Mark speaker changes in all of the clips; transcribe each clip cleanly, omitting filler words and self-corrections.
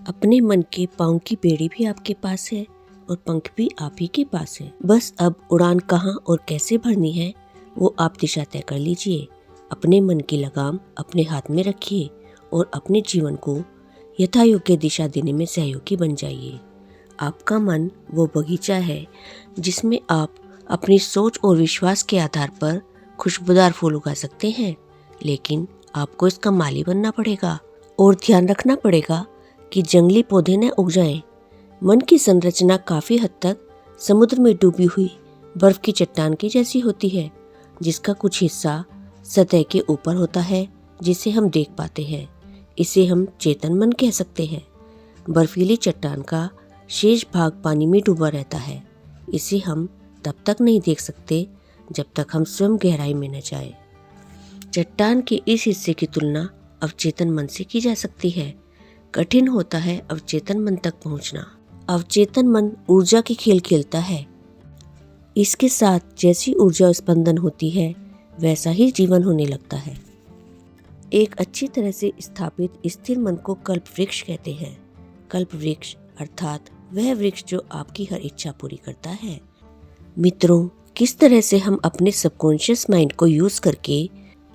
Speaker 1: अपने मन के पाँव की बेड़ी भी आपके पास है और पंख भी आप ही के पास है। बस अब उड़ान कहाँ और कैसे भरनी है वो आप दिशा तय कर लीजिए। अपने मन की लगाम अपने हाथ में रखिए और अपने जीवन को यथा योग्य दिशा देने में सहयोगी बन जाइए। आपका मन वो बगीचा है जिसमें आप अपनी सोच और विश्वास के आधार पर खुशबूदार फूल उगा सकते हैं, लेकिन आपको इसका माली बनना पड़ेगा और ध्यान रखना पड़ेगा कि जंगली पौधे न उग जाएं। मन की संरचना काफी हद तक समुद्र में डूबी हुई बर्फ की चट्टान की जैसी होती है, जिसका कुछ हिस्सा सतह के ऊपर होता है जिसे हम देख पाते हैं। इसे हम चेतन मन कह सकते हैं। बर्फीली चट्टान का शेष भाग पानी में डूबा रहता है। इसे हम तब तक नहीं देख सकते जब तक हम स्वयं गहराई में न जाएं। चट्टान के इस हिस्से की तुलना अवचेतन मन से की जा सकती है। कठिन होता है अवचेतन मन तक पहुंचना। अवचेतन मन ऊर्जा के खेल खेलता है। इसके साथ जैसी ऊर्जा स्पंदन होती है वैसा ही जीवन होने लगता है। एक अच्छी तरह से स्थापित स्थिर मन को कल्प वृक्ष कहते हैं। कल्प वृक्ष अर्थात वह वृक्ष जो आपकी हर इच्छा पूरी करता है। मित्रों, किस तरह से हम अपने सबकॉन्शियस माइंड को यूज करके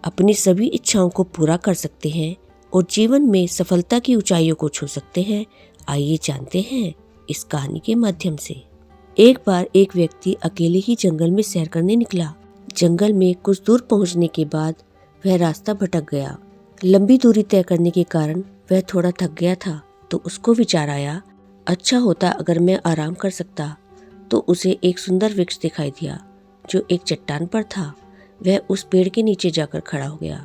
Speaker 1: अपनी सभी इच्छाओं को पूरा कर सकते हैं और जीवन में सफलता की ऊंचाइयों को छू सकते हैं, आइए जानते हैं इस कहानी के माध्यम से। एक बार एक व्यक्ति अकेले ही जंगल में सैर करने निकला। जंगल में कुछ दूर पहुंचने के बाद वह रास्ता भटक गया। लंबी दूरी तय करने के कारण वह थोड़ा थक गया था, तो उसको विचार आया, अच्छा होता अगर मैं आराम कर सकता। तो उसे एक सुंदर वृक्ष दिखाई दिया जो एक चट्टान पर था। वह उस पेड़ के नीचे जाकर खड़ा हो गया।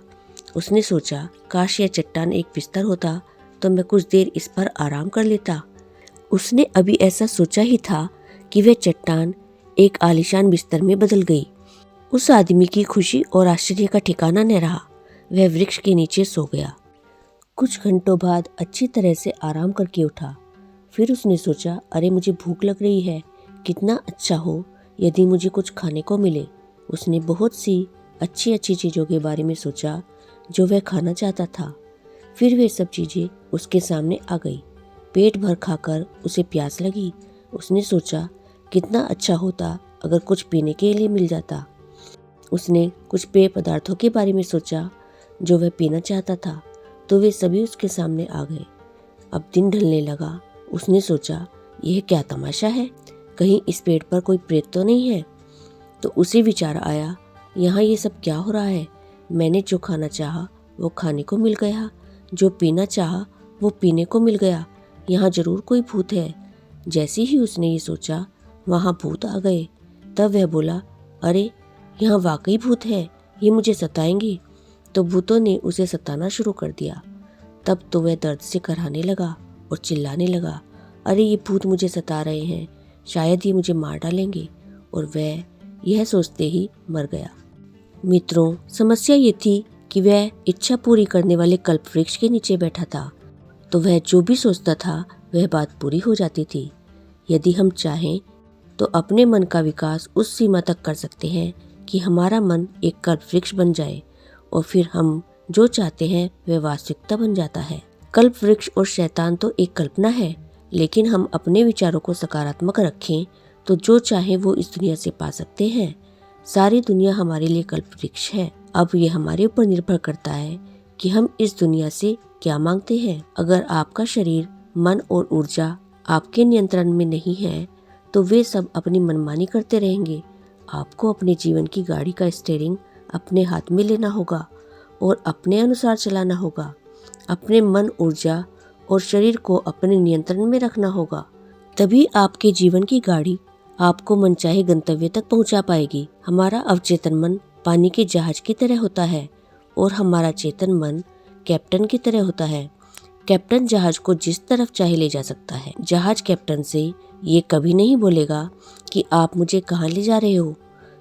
Speaker 1: उसने सोचा, काश यह चट्टान एक बिस्तर होता तो मैं कुछ देर इस पर आराम कर लेता। उसने अभी ऐसा सोचा ही था कि वह चट्टान एक आलीशान बिस्तर में बदल गई। उस आदमी की खुशी और आश्चर्य का ठिकाना न रहा। वह वृक्ष के नीचे सो गया। कुछ घंटों बाद अच्छी तरह से आराम करके उठा। फिर उसने सोचा, अरे मुझे भूख लग रही है, कितना अच्छा हो यदि मुझे कुछ खाने को मिले। उसने बहुत सी अच्छी अच्छी चीज़ों के बारे में सोचा जो वह खाना चाहता था। फिर वे सब चीज़ें उसके सामने आ गई। पेट भर खाकर उसे प्यास लगी। उसने सोचा, कितना अच्छा होता अगर कुछ पीने के लिए मिल जाता। उसने कुछ पेय पदार्थों के बारे में सोचा जो वह पीना चाहता था, तो वे सभी उसके सामने आ गए। अब दिन ढलने लगा। उसने सोचा, यह क्या तमाशा है, कहीं इस पेड़ पर कोई प्रेत तो नहीं है। तो उसे विचार आया, यहाँ ये सब क्या हो रहा है। मैंने जो खाना चाहा वो खाने को मिल गया, जो पीना चाहा वो पीने को मिल गया। यहाँ जरूर कोई भूत है। जैसे ही उसने ये सोचा, वहाँ भूत आ गए। तब वह बोला, अरे यहाँ वाकई भूत है, ये मुझे सताएंगे। तो भूतों ने उसे सताना शुरू कर दिया। तब तो वह दर्द से कराहने लगा और चिल्लाने लगा, अरे ये भूत मुझे सता रहे हैं, शायद ये मुझे मार डालेंगे। और वह यह सोचते ही मर गया। मित्रों, समस्या ये थी कि वह इच्छा पूरी करने वाले कल्प वृक्ष के नीचे बैठा था, तो वह जो भी सोचता था वह बात पूरी हो जाती थी। यदि हम चाहें तो अपने मन का विकास उस सीमा तक कर सकते हैं कि हमारा मन एक कल्प वृक्ष बन जाए और फिर हम जो चाहते हैं वह वास्तविकता बन जाता है। कल्प वृक्ष और शैतान तो एक कल्पना है, लेकिन हम अपने विचारों को सकारात्मक रखें तो जो चाहे वो इस दुनिया से पा सकते हैं। सारी दुनिया हमारे लिए कल्प वृक्ष है। अब ये हमारे ऊपर निर्भर करता है कि हम इस दुनिया से क्या मांगते हैं। अगर आपका शरीर, मन और ऊर्जा आपके नियंत्रण में नहीं है तो वे सब अपनी मनमानी करते रहेंगे। आपको अपने जीवन की गाड़ी का स्टीयरिंग अपने हाथ में लेना होगा और अपने अनुसार चलाना होगा। अपने मन, ऊर्जा और शरीर को अपने नियंत्रण में रखना होगा। तभी आपके जीवन की गाड़ी आपको मनचाहे गंतव्य तक पहुंचा पाएगी। हमारा अवचेतन मन पानी के जहाज की तरह होता है और हमारा चेतन मन कैप्टन की तरह होता है। कैप्टन जहाज को जिस तरफ चाहे ले जा सकता है। जहाज कैप्टन से ये कभी नहीं बोलेगा कि आप मुझे कहाँ ले जा रहे हो।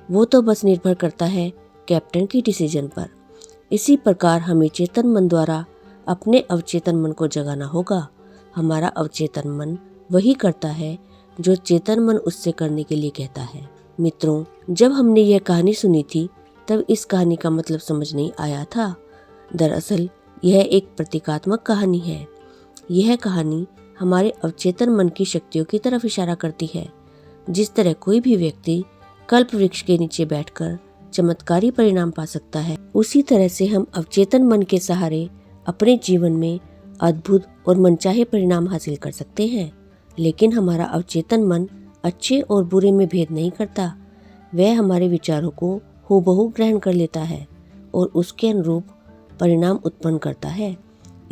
Speaker 1: वो तो बस निर्भर करता है कैप्टन की डिसीजन पर। इसी प्रकार हमें चेतन मन द्वारा अपने अवचेतन मन को जगाना होगा। हमारा अवचेतन मन वही करता है जो चेतन मन उससे करने के लिए कहता है। मित्रों, जब हमने यह कहानी सुनी थी तब इस कहानी का मतलब समझ नहीं आया था। दरअसल यह एक प्रतीकात्मक कहानी है। यह कहानी हमारे अवचेतन मन की शक्तियों की तरफ इशारा करती है। जिस तरह कोई भी व्यक्ति कल्प वृक्ष के नीचे बैठकर चमत्कारी परिणाम पा सकता है, उसी तरह से हम अवचेतन मन के सहारे अपने जीवन में अद्भुत और मनचाहे परिणाम हासिल कर सकते हैं। लेकिन हमारा अवचेतन मन अच्छे और बुरे में भेद नहीं करता। वह हमारे विचारों को हूबहू ग्रहण कर लेता है और उसके अनुरूप परिणाम उत्पन्न करता है।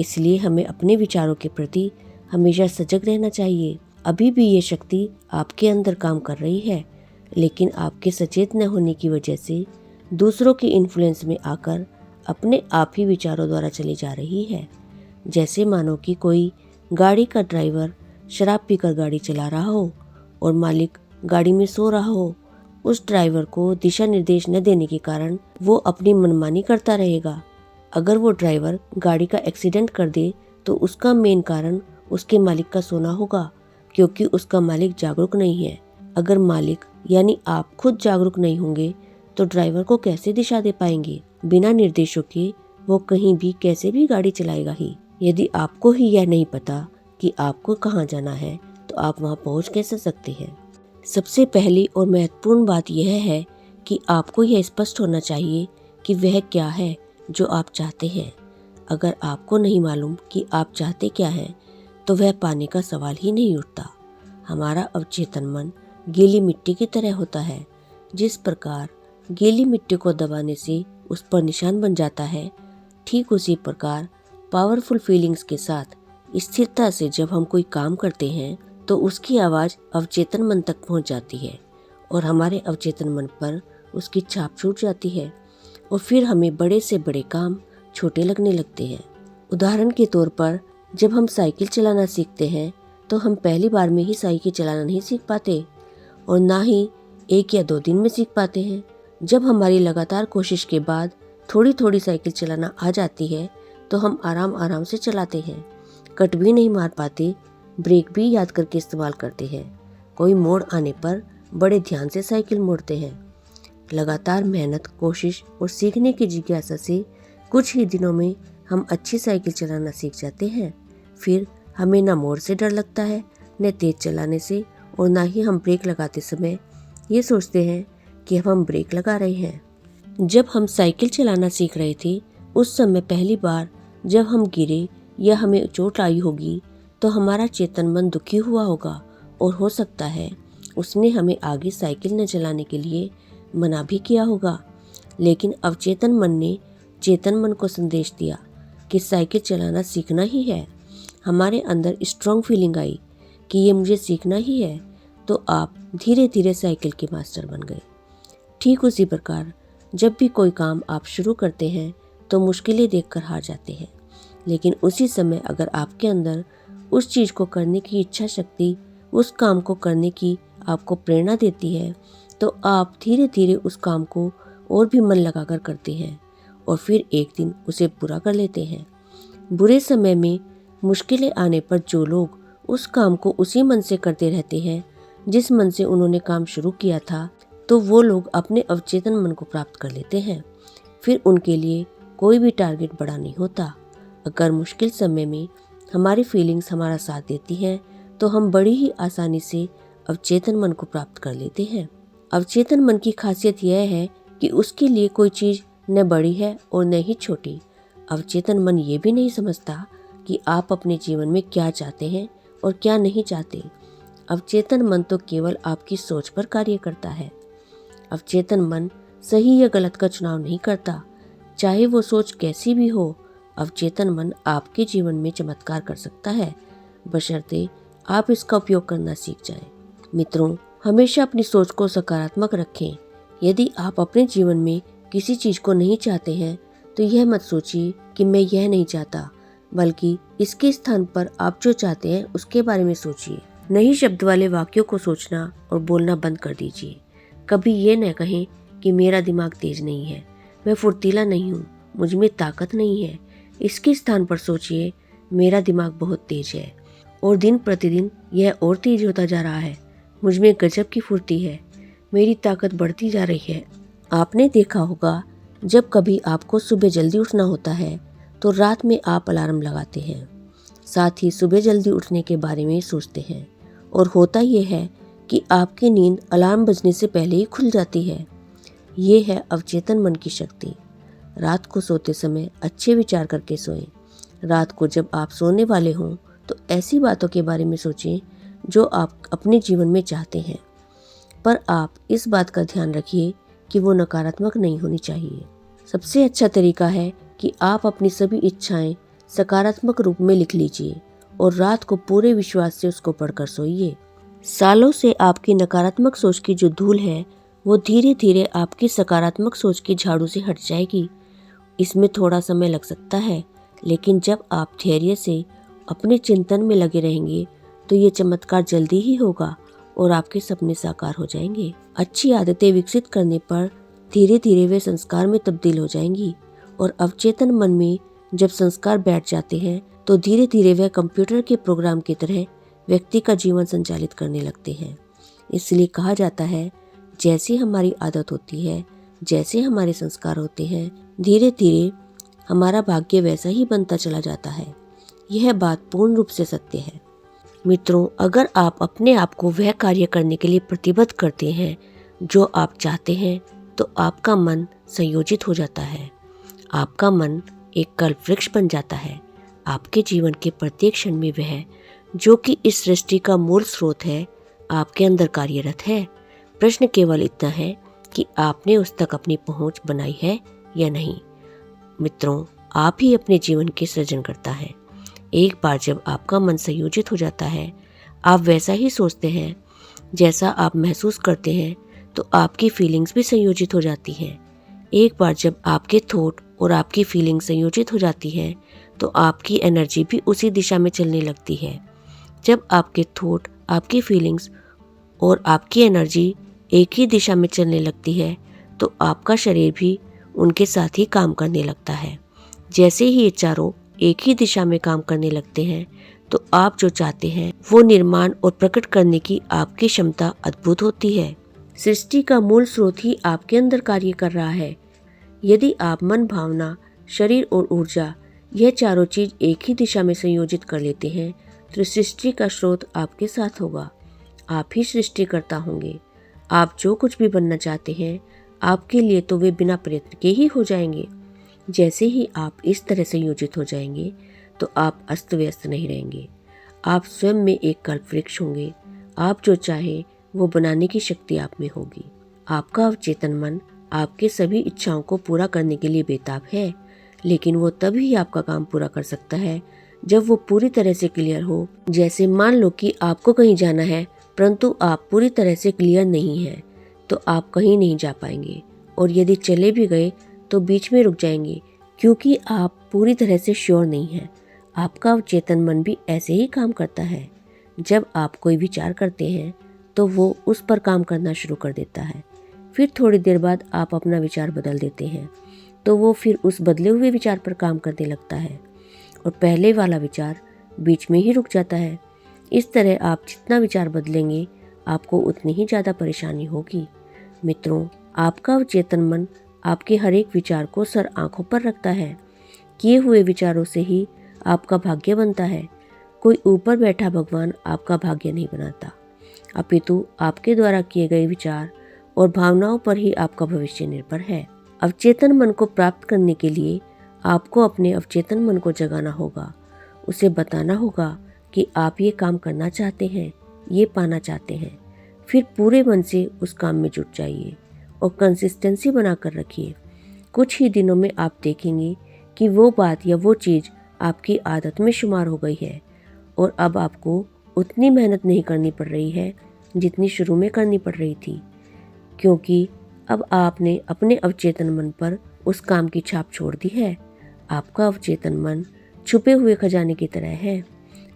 Speaker 1: इसलिए हमें अपने विचारों के प्रति हमेशा सजग रहना चाहिए। अभी भी ये शक्ति आपके अंदर काम कर रही है, लेकिन आपके सचेत न होने की वजह से दूसरों के इन्फ्लुएंस में आकर अपने आप ही विचारों द्वारा चली जा रही है। जैसे मानो कि कोई गाड़ी का ड्राइवर शराब पीकर गाड़ी चला रहा हो और मालिक गाड़ी में सो रहा हो। उस ड्राइवर को दिशा निर्देश न देने के कारण वो अपनी मनमानी करता रहेगा। अगर वो ड्राइवर गाड़ी का एक्सीडेंट कर दे तो उसका मेन कारण उसके मालिक का सोना होगा, क्योंकि उसका मालिक जागरूक नहीं है। अगर मालिक यानी आप खुद जागरूक नहीं होंगे तो ड्राइवर को कैसे दिशा दे पाएंगे? बिना निर्देशों के वो कहीं भी कैसे भी गाड़ी चलाएगा ही। यदि आपको ही यह नहीं पता कि आपको कहाँ जाना है तो आप वहाँ पहुँच कैसे सकते हैं? सबसे पहली और महत्वपूर्ण बात यह है कि आपको यह स्पष्ट होना चाहिए कि वह क्या है जो आप चाहते हैं। अगर आपको नहीं मालूम कि आप चाहते क्या हैं, तो वह पाने का सवाल ही नहीं उठता। हमारा अवचेतन मन गीली मिट्टी की तरह होता है। जिस प्रकार गीली मिट्टी को दबाने से उस पर निशान बन जाता है, ठीक उसी प्रकार पावरफुल फीलिंग्स के साथ स्थिरता से जब हम कोई काम करते हैं तो उसकी आवाज़ अवचेतन मन तक पहुंच जाती है और हमारे अवचेतन मन पर उसकी छाप छूट जाती है और फिर हमें बड़े से बड़े काम छोटे लगने लगते हैं। उदाहरण के तौर पर जब हम साइकिल चलाना सीखते हैं तो हम पहली बार में ही साइकिल चलाना नहीं सीख पाते और ना ही 1 या 2 दिन में सीख पाते हैं। जब हमारी लगातार कोशिश के बाद थोड़ी थोड़ी साइकिल चलाना आ जाती है तो हम आराम आराम से चलाते हैं, कट भी नहीं मार पाते, ब्रेक भी याद करके इस्तेमाल करते हैं। कोई मोड़ आने पर बड़े ध्यान से साइकिल मोड़ते हैं। लगातार मेहनत, कोशिश और सीखने की जिज्ञासा से कुछ ही दिनों में हम अच्छी साइकिल चलाना सीख जाते हैं। फिर हमें न मोड़ से डर लगता है, न तेज चलाने से, और ना ही हम ब्रेक लगाते समय ये सोचते हैं कि अब हम ब्रेक लगा रहे हैं। जब हम साइकिल चलाना सीख रहे थे उस समय पहली बार जब हम गिरे या हमें चोट आई होगी तो हमारा चेतन मन दुखी हुआ होगा और हो सकता है उसने हमें आगे साइकिल न चलाने के लिए मना भी किया होगा। लेकिन अवचेतन मन ने चेतन मन को संदेश दिया कि साइकिल चलाना सीखना ही है। हमारे अंदर स्ट्रॉन्ग फीलिंग आई कि ये मुझे सीखना ही है, तो आप धीरे धीरे साइकिल के मास्टर बन गए। ठीक उसी प्रकार जब भी कोई काम आप शुरू करते हैं तो मुश्किलें देखकर हार जाते हैं, लेकिन उसी समय अगर आपके अंदर उस चीज़ को करने की इच्छा शक्ति, उस काम को करने की आपको प्रेरणा देती है, तो आप धीरे धीरे उस काम को और भी मन लगाकर करते हैं और फिर एक दिन उसे पूरा कर लेते हैं। बुरे समय में मुश्किलें आने पर जो लोग उस काम को उसी मन से करते रहते हैं जिस मन से उन्होंने काम शुरू किया था, तो वो लोग अपने अवचेतन मन को प्राप्त कर लेते हैं। फिर उनके लिए कोई भी टारगेट बड़ा नहीं होता। अगर मुश्किल समय में हमारी फीलिंग्स हमारा साथ देती हैं तो हम बड़ी ही आसानी से अवचेतन मन को प्राप्त कर लेते हैं। अवचेतन मन की खासियत यह है कि उसके लिए कोई चीज़ न बड़ी है और न ही छोटी। अवचेतन मन ये भी नहीं समझता कि आप अपने जीवन में क्या चाहते हैं और क्या नहीं चाहते। अवचेतन मन तो केवल आपकी सोच पर कार्य करता है। अवचेतन मन सही या गलत का चुनाव नहीं करता, चाहे वो सोच कैसी भी हो। अवचेतन मन आपके जीवन में चमत्कार कर सकता है, बशर्ते आप इसका उपयोग करना सीख जाएं। मित्रों, हमेशा अपनी सोच को सकारात्मक रखें। यदि आप अपने जीवन में किसी चीज़ को नहीं चाहते हैं तो यह मत सोचिए कि मैं यह नहीं चाहता, बल्कि इसके स्थान पर आप जो चाहते हैं उसके बारे में सोचिए। नई शब्द वाले वाक्यों को सोचना और बोलना बंद कर दीजिए। कभी ये न कहें कि मेरा दिमाग तेज नहीं है, मैं फुर्तीला नहीं हूँ, मुझ में ताकत नहीं है। इसके स्थान पर सोचिए, मेरा दिमाग बहुत तेज है और दिन प्रतिदिन यह और तेज होता जा रहा है। मुझ में गजब की फुर्ती है, मेरी ताकत बढ़ती जा रही है। आपने देखा होगा, जब कभी आपको सुबह जल्दी उठना होता है तो रात में आप अलार्म लगाते हैं। साथ ही सुबह जल्दी उठने के बारे में सोचते हैं। और होता ये है कि आपकी नींद अलार्म बजने से पहले ही खुल जाती है। ये है अवचेतन मन की शक्ति। रात को सोते समय अच्छे विचार करके सोएं। रात को जब आप सोने वाले हों तो ऐसी बातों के बारे में सोचें जो आप अपने जीवन में चाहते हैं, पर आप इस बात का ध्यान रखिए कि वो नकारात्मक नहीं होनी चाहिए। सबसे अच्छा तरीका है कि आप अपनी सभी इच्छाएं सकारात्मक रूप में लिख लीजिए और रात को पूरे विश्वास से उसको पढ़कर सोइए। सालों से आपकी नकारात्मक सोच की जो धूल है वो धीरे धीरे आपकी सकारात्मक सोच की झाड़ू से हट जाएगी। इसमें थोड़ा समय लग सकता है, लेकिन जब आप धैर्य से अपने चिंतन में लगे रहेंगे तो ये चमत्कार जल्दी ही होगा और आपके सपने साकार हो जाएंगे। अच्छी आदतें विकसित करने पर धीरे धीरे वे संस्कार में तब्दील हो जाएंगी और अवचेतन मन में जब संस्कार बैठ जाते हैं तो धीरे धीरे वह कंप्यूटर के प्रोग्राम की तरह व्यक्ति का जीवन संचालित करने लगते हैं। इसलिए कहा जाता है, जैसी हमारी आदत होती है, जैसे हमारे संस्कार होते हैं, धीरे धीरे हमारा भाग्य वैसा ही बनता चला जाता है। यह बात पूर्ण रूप से सत्य है। मित्रों, अगर आप अपने आप को वह कार्य करने के लिए प्रतिबद्ध करते हैं जो आप चाहते हैं तो आपका मन संयोजित हो जाता है। आपका मन एक कल्प वृक्ष बन जाता है। आपके जीवन के प्रत्येक क्षण में वह जो कि इस सृष्टि का मूल स्रोत है आपके अंदर कार्यरत है। प्रश्न केवल इतना है कि आपने उस तक अपनी पहुंच बनाई है या नहीं। मित्रों, आप ही अपने जीवन के सृजनकर्ता हैं। एक बार जब आपका मन संयोजित हो जाता है, आप वैसा ही सोचते हैं जैसा आप महसूस करते हैं, तो आपकी फीलिंग्स भी संयोजित हो जाती हैं। एक बार जब आपके थॉट और आपकी फीलिंग संयोजित हो जाती है तो आपकी एनर्जी भी उसी दिशा में चलने लगती है। जब आपके थॉट, आपकी फीलिंग्स और आपकी एनर्जी एक ही दिशा में चलने लगती है तो आपका शरीर भी उनके साथ ही काम करने लगता है। जैसे ही ये चारों एक ही दिशा में काम करने लगते हैं तो आप जो चाहते हैं वो निर्माण और प्रकट करने की आपकी क्षमता अद्भुत होती है। सृष्टि का मूल स्रोत ही आपके अंदर कार्य कर रहा है। यदि आप मन, भावना, शरीर और ऊर्जा यह चारों चीज एक ही दिशा में संयोजित कर लेते हैं तो सृष्टि का स्रोत आपके साथ होगा। आप ही सृष्टिकर्ता होंगे। आप जो कुछ भी बनना चाहते हैं आपके लिए तो वे बिना प्रयत्न के ही हो जाएंगे। जैसे ही आप इस तरह संयोजित हो जाएंगे तो आप अस्त व्यस्त नहीं रहेंगे। आप स्वयं में एक कल्प वृक्ष होंगे। आप जो चाहे वो बनाने की शक्ति आप में होगी। आपका अवचेतन मन आपके सभी इच्छाओं को पूरा करने के लिए बेताब है, लेकिन वो तभी आपका काम पूरा कर सकता है जब वो पूरी तरह से क्लियर हो। जैसे मान लो कि आपको कहीं जाना है परंतु आप पूरी तरह से क्लियर नहीं हैं तो आप कहीं नहीं जा पाएंगे, और यदि चले भी गए तो बीच में रुक जाएंगे क्योंकि आप पूरी तरह से श्योर नहीं हैं। आपका अवचेतन मन भी ऐसे ही काम करता है। जब आप कोई विचार करते हैं तो वो उस पर काम करना शुरू कर देता है। फिर थोड़ी देर बाद आप अपना विचार बदल देते हैं तो वो फिर उस बदले हुए विचार पर काम करने लगता है और पहले वाला विचार बीच में ही रुक जाता है। इस तरह आप जितना विचार बदलेंगे आपको उतनी ही ज़्यादा परेशानी होगी। मित्रों, आपका अवचेतन मन आपके हर एक विचार को सर आंखों पर रखता है। किए हुए विचारों से ही आपका भाग्य बनता है। कोई ऊपर बैठा भगवान आपका भाग्य नहीं बनाता, अपितु आपके द्वारा किए गए विचार और भावनाओं पर ही आपका भविष्य निर्भर है। अवचेतन मन को प्राप्त करने के लिए आपको अपने अवचेतन मन को जगाना होगा। उसे बताना होगा कि आप ये काम करना चाहते हैं, ये पाना चाहते हैं। फिर पूरे मन से उस काम में जुट जाइए और कंसिस्टेंसी बनाकर रखिए। कुछ ही दिनों में आप देखेंगे कि वो बात या वो चीज़ आपकी आदत में शुमार हो गई है और अब आपको उतनी मेहनत नहीं करनी पड़ रही है जितनी शुरू में करनी पड़ रही थी, क्योंकि अब आपने अपने अवचेतन मन पर उस काम की छाप छोड़ दी है। आपका अवचेतन मन छुपे हुए खजाने की तरह है।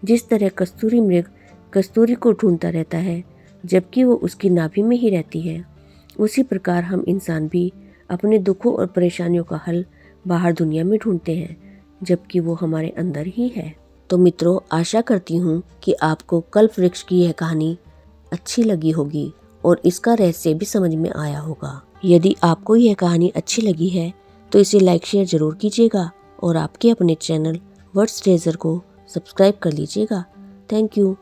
Speaker 1: जिस तरह कस्तूरी मृग कस्तूरी को ढूंढता रहता है जबकि वो उसकी नाभि में ही रहती है, उसी प्रकार हम इंसान भी अपने दुखों और परेशानियों का हल बाहर दुनिया में ढूंढते हैं जबकि वो हमारे अंदर ही है। तो मित्रों, आशा करती हूँ कि आपको कल्प वृक्ष की यह कहानी अच्छी लगी होगी और इसका रहस्य भी समझ में आया होगा। यदि आपको यह कहानी अच्छी लगी है तो इसे लाइक शेयर जरूर कीजिएगा और आपके अपने चैनल वर्ड्स ट्रेजर को सब्सक्राइब कर लीजिएगा। Thank you.